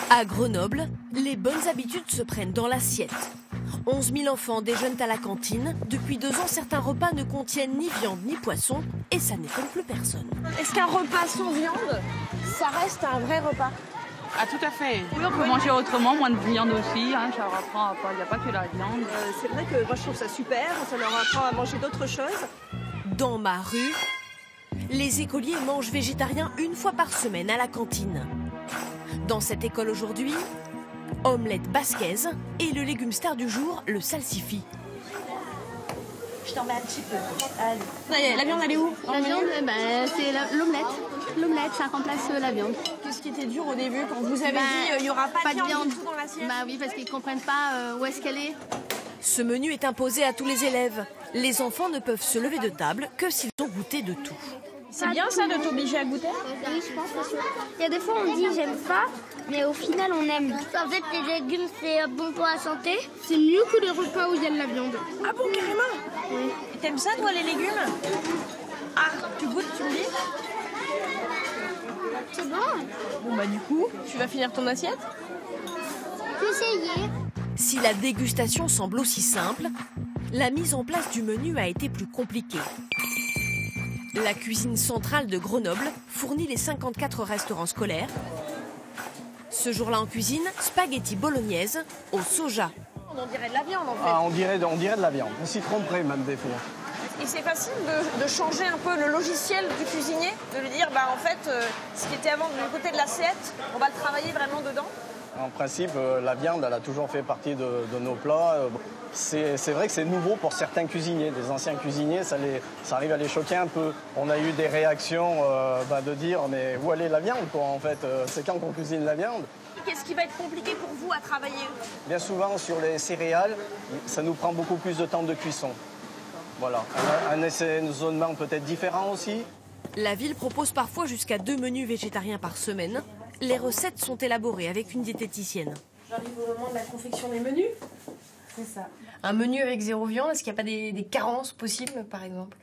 À Grenoble, les bonnes habitudes se prennent dans l'assiette. 11 000 enfants déjeunent à la cantine. Depuis 2 ans, certains repas ne contiennent ni viande ni poisson et ça n'étonne plus personne. Est-ce qu'un repas sans viande, ça reste un vrai repas? Ah, tout à fait. Oui, on peut manger autrement, moins de viande aussi. Hein, ça apprend à pas, il n'y a pas que la viande. C'est vrai que moi je trouve ça super, ça leur apprend à manger d'autres choses. Dans ma rue, les écoliers mangent végétarien 1 fois par semaine à la cantine. Dans cette école aujourd'hui, omelette basquaise et le légume star du jour, le salsifis. Je t'en mets un petit peu. Allez. La viande, elle est où? La viande, c'est l'omelette. L'omelette, ça remplace la viande. Qu'est-ce qui était dur au début quand vous avez dit il n'y aura pas de viande du tout dans l'assiette? Bah oui, parce qu'ils ne comprennent pas où est-ce qu'elle est. Ce menu est imposé à tous les élèves. Les enfants ne peuvent se lever de table que s'ils ont goûté de tout. C'est bien ça de t'obliger à goûter? Oui, je pense que il y a des fois on dit j'aime pas, mais au final on aime. En fait, les légumes c'est bon pour la santé. C'est mieux que les repas où il y a de la viande. Ah bon, carrément? Oui. Et t'aimes ça toi les légumes? Ah, tu goûtes, tu me dis? C'est bon. Bon bah du coup, tu vas finir ton assiette? J'essayais. Si la dégustation semble aussi simple, la mise en place du menu a été plus compliquée. La cuisine centrale de Grenoble fournit les 54 restaurants scolaires. Ce jour-là en cuisine, spaghetti bolognaise au soja. On dirait de la viande en fait. Ah, on dirait de la viande. On s'y tromperait même des fois. Et c'est facile de changer un peu le logiciel du cuisinier, de lui dire bah en fait ce qui était avant du côté de l'assiette, on va le travailler vraiment dedans. En principe, la viande, elle a toujours fait partie de nos plats. C'est vrai que c'est nouveau pour certains cuisiniers. Des anciens cuisiniers, ça arrive à les choquer un peu. On a eu des réactions de dire « mais où est la viande quoi, en fait c'est quand qu'on cuisine la viande ?» Qu'est-ce qui va être compliqué pour vous à travailler? Bien souvent, sur les céréales, ça nous prend beaucoup plus de temps de cuisson. Voilà, un assaisonnement peut-être différent aussi. La ville propose parfois jusqu'à 2 menus végétariens par semaine. Les recettes sont élaborées avec une diététicienne. J'arrive au moment de la confection des menus. C'est ça. Un menu avec 0 viande, est-ce qu'il n'y a pas des carences possibles, par exemple?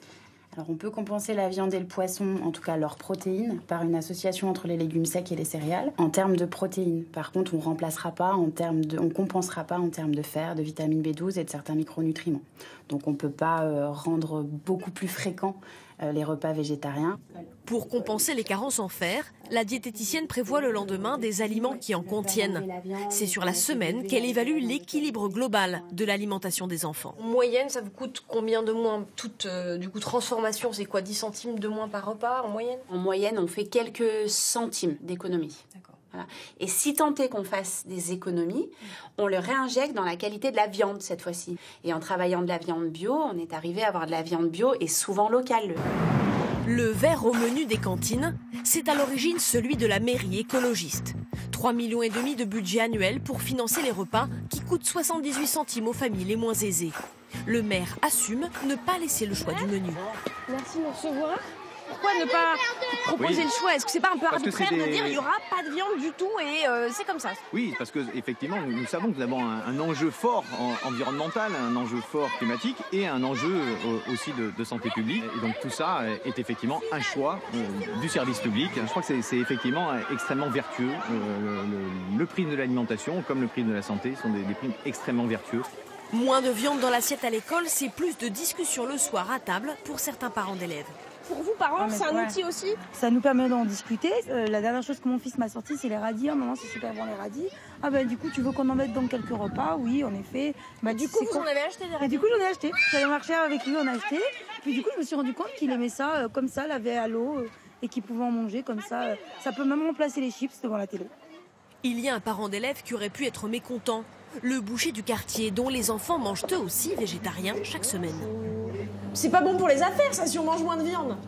Alors on peut compenser la viande et le poisson, en tout cas leurs protéines, par une association entre les légumes secs et les céréales, en termes de protéines. Par contre, on compensera pas en termes de fer, de vitamine B12 et de certains micronutriments. Donc on ne peut pas rendre beaucoup plus fréquents les repas végétariens. Pour compenser les carences en fer, la diététicienne prévoit le lendemain des aliments qui en contiennent. C'est sur la semaine qu'elle évalue l'équilibre global de l'alimentation des enfants. En moyenne, ça vous coûte combien de moins? Toute transformation, c'est quoi, 10 centimes de moins par repas en moyenne? En moyenne, on fait quelques centimes d'économies. D'accord. Voilà. Et si tant est qu'on fasse des économies, on le réinjecte dans la qualité de la viande cette fois-ci. Et en travaillant de la viande bio, on est arrivé à avoir de la viande bio et souvent locale. Le vert au menu des cantines, c'est à l'origine celui de la mairie écologiste. 3,5 millions de budget annuel pour financer les repas qui coûtent 78 centimes aux familles les moins aisées. Le maire assume ne pas laisser le choix du menu. Merci de me recevoir. Pourquoi ne pas proposer le choix? Est-ce que c'est pas un peu arbitraire de dire il n'y aura pas de viande du tout et c'est comme ça? Oui, parce que effectivement, nous savons que nous avons un enjeu fort environnemental, un enjeu fort climatique et un enjeu aussi de santé publique. Et donc tout ça est effectivement un choix du service public. Je crois que c'est effectivement extrêmement vertueux. Le prix de l'alimentation, comme le prix de la santé, sont des prix extrêmement vertueux. Moins de viande dans l'assiette à l'école, c'est plus de discussions le soir à table pour certains parents d'élèves. Pour vous, parents, c'est un outil aussi? Ça nous permet d'en discuter. La dernière chose que mon fils m'a sorti, c'est les radis. Ah, maman, c'est super bon les radis. Ah ben du coup, tu veux qu'on en mette dans quelques repas? Oui, en effet. Bah, du coup, vous en avez acheté des radis? Et du coup, j'en ai acheté. J'allais marcher avec lui, on a acheté. Puis du coup, je me suis rendu compte qu'il aimait ça comme ça, laver à l'eau et qu'il pouvait en manger comme ça. Ça peut même remplacer les chips devant la télé. Il y a un parent d'élève qui aurait pu être mécontent. Le boucher du quartier, dont les enfants mangent eux aussi végétariens chaque semaine. C'est pas bon pour les affaires, ça, si on mange moins de viande.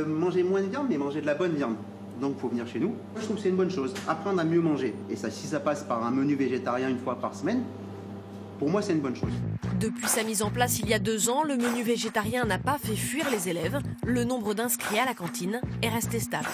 Manger moins de viande, mais manger de la bonne viande. Donc, il faut venir chez nous. Moi, je trouve que c'est une bonne chose. Apprendre à mieux manger. Et ça, si ça passe par un menu végétarien 1 fois par semaine, pour moi, c'est une bonne chose. Depuis sa mise en place il y a 2 ans, le menu végétarien n'a pas fait fuir les élèves. Le nombre d'inscrits à la cantine est resté stable.